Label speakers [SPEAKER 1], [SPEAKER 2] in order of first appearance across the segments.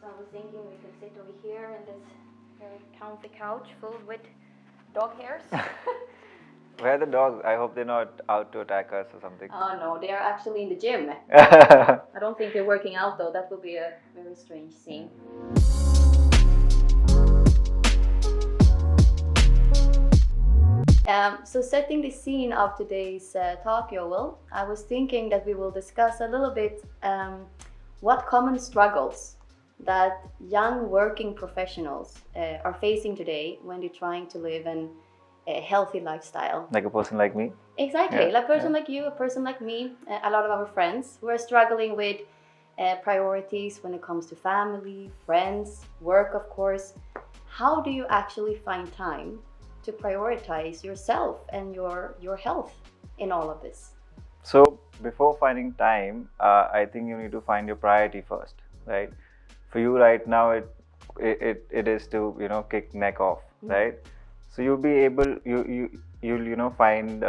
[SPEAKER 1] So I was thinking we could sit over here in this very comfy couch filled with dog hairs.
[SPEAKER 2] Where are the dogs? I hope they're not out to attack us or something.
[SPEAKER 1] Oh no, they are actually in the gym. I don't think they're working out though. That would be a very strange scene. So setting the scene of today's talk, Joel, I was thinking that we will discuss a little bit what common struggles that young working professionals are facing today when they're trying to live a healthy lifestyle.
[SPEAKER 2] Like a person like me?
[SPEAKER 1] Exactly,
[SPEAKER 2] Yeah,
[SPEAKER 1] like a person like you, a person like me, a lot of our friends who are struggling with priorities when it comes to family, friends, work, of course. How do you actually find time to prioritize yourself and your health in all of this?
[SPEAKER 2] So before finding time, I think you need to find your priority first, right? For you right now, it is to kick neck off, right? So you'll be able you'll find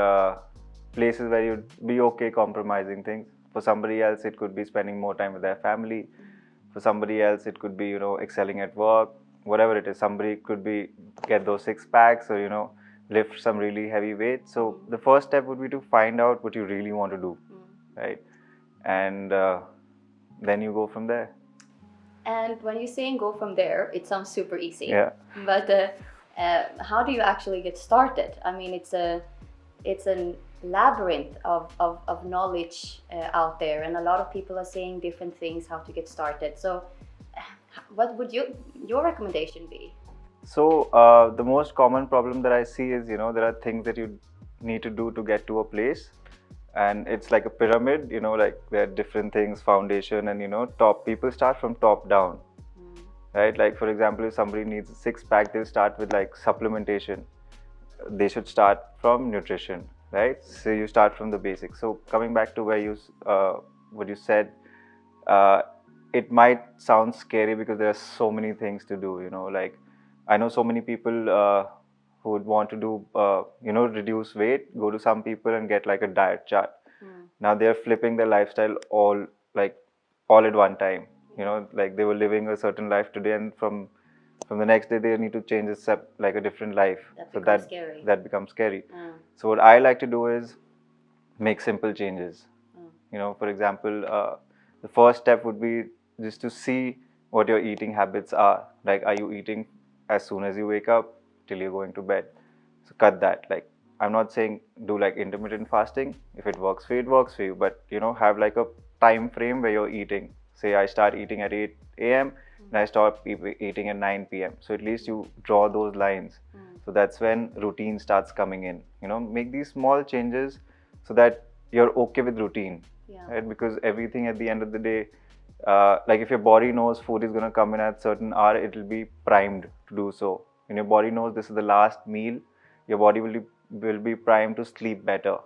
[SPEAKER 2] places where you'd be okay compromising things. For somebody else, it could be spending more time with their family. For somebody else, it could be excelling at work. Whatever it is, somebody could be get those 6 packs or lift some really heavy weight. So the first step would be to find out what you really want to do, right? And then you go from there.
[SPEAKER 1] And when you're saying go from there, it sounds super easy.
[SPEAKER 2] Yeah.
[SPEAKER 1] But how do you actually get started? I mean, it's a labyrinth of knowledge out there, and a lot of people are saying different things how to get started. So what would your recommendation be?
[SPEAKER 2] So the most common problem that I see is there are things that you need to do to get to a place, and it's like a pyramid, like there are different things, foundation, and top people start from top down, right? Like for example, if somebody needs a 6-pack, they'll start with like supplementation. They should start from nutrition, right? So you start from the basics. So coming back to where what you said, it might sound scary because there are so many things to do. Like I know so many people who would want to do reduce weight, go to some people and get like a diet chart. Now they're flipping their lifestyle all at one time. Like they were living a certain life today, and from the next day they need to change like a different life. That becomes scary. So what I like to do is make simple changes. For example, the first step would be just to see what your eating habits are. Like, are you eating as soon as you wake up till you're going to bed? So cut that. Like, I'm not saying do like intermittent fasting. If it works for you, it works for you. But have like a time frame where you're eating. Say I start eating at 8 a.m. and I stop eating at 9 p.m. So at least you draw those lines. So that's when routine starts coming in. Make these small changes so that you're okay with routine, right? Because everything at the end of the day, like if your body knows food is going to come in at a certain hour, it will be primed to do so. When your body knows this is the last meal, your body will be primed to sleep better.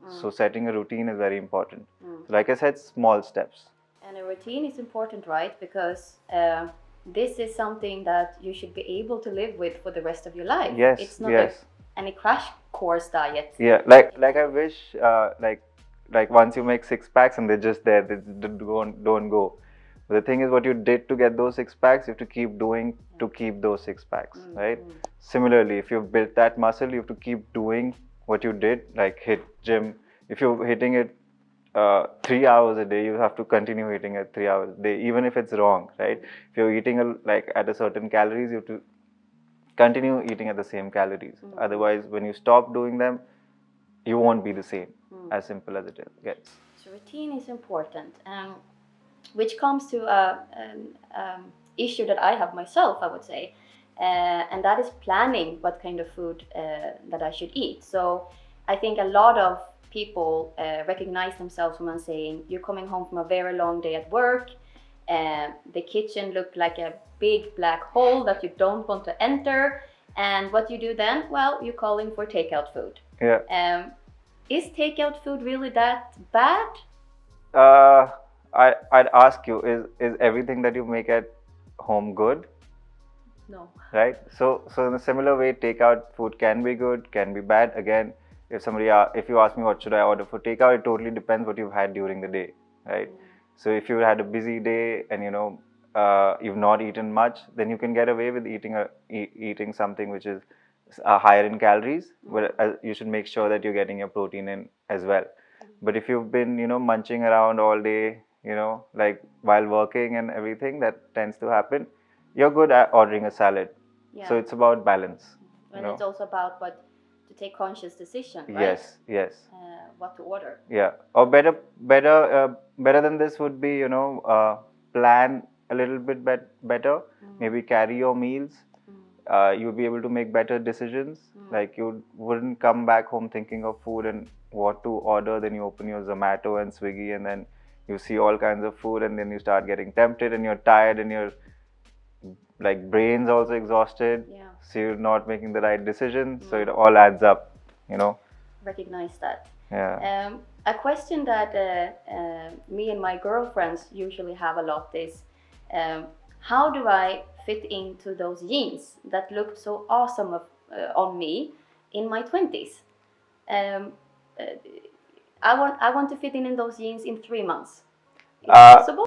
[SPEAKER 2] So setting a routine is very important. So like I said, small steps.
[SPEAKER 1] And a routine is important, right? Because this is something that you should be able to live with for the rest of your life.
[SPEAKER 2] Yes,
[SPEAKER 1] it's not any crash course diet.
[SPEAKER 2] Yeah, like I wish like once you make 6-packs and they're just there, they don't go. But the thing is, what you did to get those 6-packs, you have to keep doing to keep those 6-packs, right? Similarly, if you've built that muscle, you have to keep doing what you did, like hit gym. If you're hitting it 3 hours a day, you have to continue hitting it 3 hours a day, even if it's wrong, right? If you're eating like at a certain calories, you have to continue eating at the same calories. Otherwise, when you stop doing them, you won't be the same. As simple as it gets.
[SPEAKER 1] So routine is important, which comes to an issue that I have myself, I would say, and that is planning what kind of food that I should eat. So I think a lot of people recognize themselves when I'm saying you're coming home from a very long day at work, the kitchen looked like a big black hole that you don't want to enter, and what you do then? Well, you're calling for takeout food.
[SPEAKER 2] Yeah.
[SPEAKER 1] Is takeout food really that bad?
[SPEAKER 2] I'd ask you, is everything that you make at home good?
[SPEAKER 1] No.
[SPEAKER 2] Right? So in a similar way, takeout food can be good, can be bad. Again, if you ask me what should I order for takeout, it totally depends what you've had during the day, right? So if you had a busy day and you've not eaten much, then you can get away with eating something which is higher in calories, but you should make sure that you're getting your protein in as well. But if you've been, munching around all day, like while working and everything, that tends to happen. You're good at ordering a salad.
[SPEAKER 1] Yeah.
[SPEAKER 2] So it's about balance.
[SPEAKER 1] And it's also about what to take conscious decision, right?
[SPEAKER 2] Yes, yes.
[SPEAKER 1] What to order.
[SPEAKER 2] Yeah. Or better than this would be, plan a little bit better. Maybe carry your meals. You'll be able to make better decisions. Like you wouldn't come back home thinking of food and what to order. Then you open your Zomato and Swiggy, and then you see all kinds of food, and then you start getting tempted, and you're tired, and your like brain's also exhausted.
[SPEAKER 1] Yeah.
[SPEAKER 2] So you're not making the right decision. So it all adds up.
[SPEAKER 1] Recognize that.
[SPEAKER 2] Yeah.
[SPEAKER 1] A question that me and my girlfriends usually have a lot is, how do I fit into those jeans that looked so awesome on me in my 20s? I want to fit in those jeans in 3 months. Is it possible?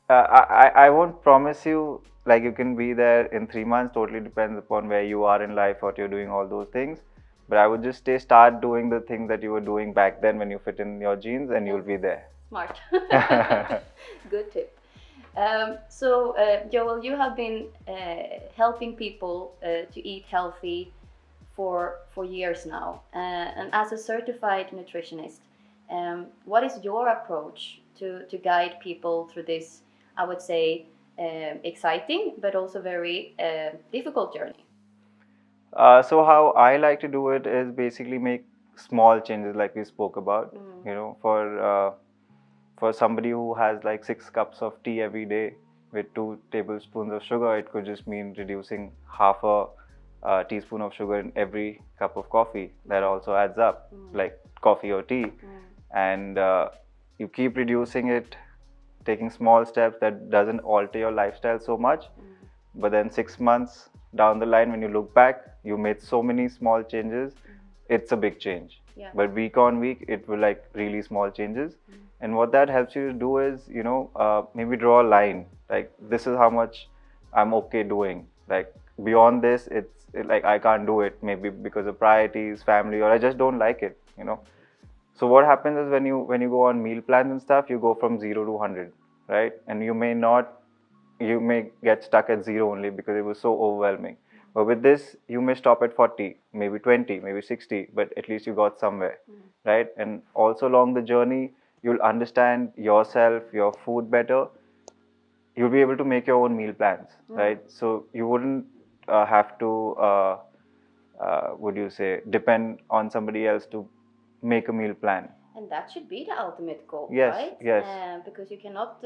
[SPEAKER 2] I won't promise you like you can be there in 3 months. Totally depends upon where you are in life, what you're doing, all those things. But I would just start doing the things that you were doing back then when you fit in your jeans, and you'll be there.
[SPEAKER 1] Smart. Good tip. So Joel, you have been helping people to eat healthy for years now, and as a certified nutritionist, what is your approach to guide people through this, I would say, exciting but also very difficult journey?
[SPEAKER 2] So how I like to do it is basically make small changes like we spoke about. For somebody who has like 6 cups of tea every day with 2 tablespoons of sugar, it could just mean reducing half a teaspoon of sugar in every cup of coffee. That also adds up, like coffee or tea. And you keep reducing it, taking small steps. That doesn't alter your lifestyle so much. But then 6 months down the line, when you look back, you made so many small changes. It's a big change.
[SPEAKER 1] Yeah.
[SPEAKER 2] But week on week, it will like really small changes. And what that helps you to do is, maybe draw a line. Like, this is how much I'm okay doing. Like, beyond this, like I can't do it. Maybe because of priorities, family, or I just don't like it. So what happens is when you go on meal plans and stuff, you go from 0 to 100, right? And you may get stuck at 0 only because it was so overwhelming. But with this, you may stop at 40, maybe 20, maybe 60, but at least you got somewhere, right? And also along the journey, you'll understand yourself, your food better. You'll be able to make your own meal plans, right? So you wouldn't have to, depend on somebody else to make a meal plan.
[SPEAKER 1] And that should be the ultimate goal,
[SPEAKER 2] Yes,
[SPEAKER 1] right?
[SPEAKER 2] yes.
[SPEAKER 1] Because you cannot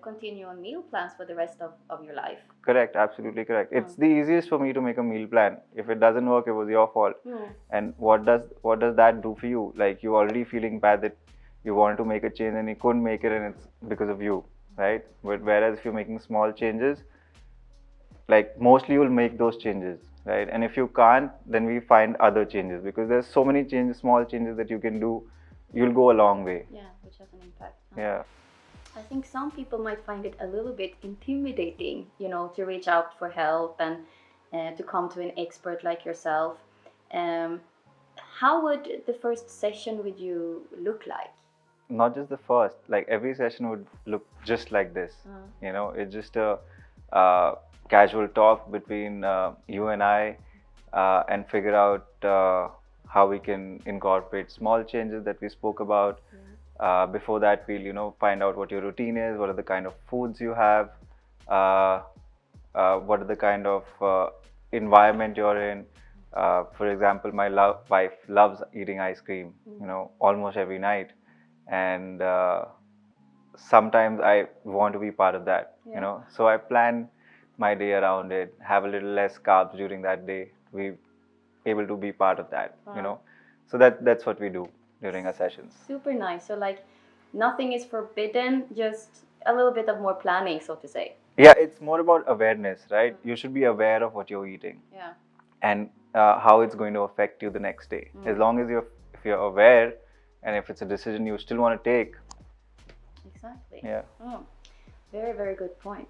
[SPEAKER 1] continue on meal plans for the rest of your life.
[SPEAKER 2] Correct, absolutely correct. It's the easiest for me to make a meal plan. If it doesn't work, it was your fault. And what does that do for you? Like, you're already feeling bad that you wanted to make a change and you couldn't make it, and it's because of you, right? But whereas if you're making small changes, like mostly you'll make those changes, right? And if you can't, then we find other changes, because there's so many changes, small changes that you can do. You'll go a long way.
[SPEAKER 1] Yeah, which has an impact.
[SPEAKER 2] Yeah.
[SPEAKER 1] I think some people might find it a little bit intimidating, to reach out for help and to come to an expert like yourself. How would the first session with you look like?
[SPEAKER 2] Not just the first, like every session would look just like this. It's just a casual talk between you and I, and figure out how we can incorporate small changes that we spoke about. Before that, we'll find out what your routine is, what are the kind of foods you have, what are the kind of environment you're in. For example, my wife loves eating ice cream, almost every night, and sometimes I want to be part of that. So I plan my day around it, have a little less carbs during that day. We able to be part of that. So that's what we do during our sessions.
[SPEAKER 1] Super nice. So like nothing is forbidden, just a little bit of more planning, so to say.
[SPEAKER 2] Yeah, it's more about awareness, right? You should be aware of what you're eating.
[SPEAKER 1] Yeah.
[SPEAKER 2] And how it's going to affect you the next day. As long as if you're aware, and if it's a decision you still want to take.
[SPEAKER 1] Exactly.
[SPEAKER 2] Yeah.
[SPEAKER 1] Very, very good point.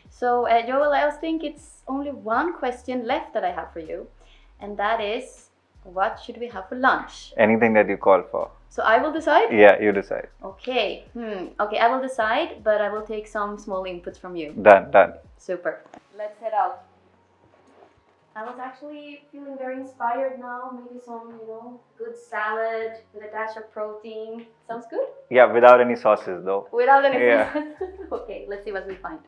[SPEAKER 1] So, Joel, I think it's only one question left that I have for you, and that is, what should we have for lunch?
[SPEAKER 2] Anything that you call for.
[SPEAKER 1] So I will decide?
[SPEAKER 2] Yeah, you decide.
[SPEAKER 1] Okay. Okay, I will decide, but I will take some small inputs from you.
[SPEAKER 2] Done.
[SPEAKER 1] Super. Let's head out. I was actually feeling very inspired now. Maybe some, good salad with a dash of protein. Sounds good?
[SPEAKER 2] Yeah, without any sauces though.
[SPEAKER 1] Without any
[SPEAKER 2] Yeah.
[SPEAKER 1] Okay, let's see what we find.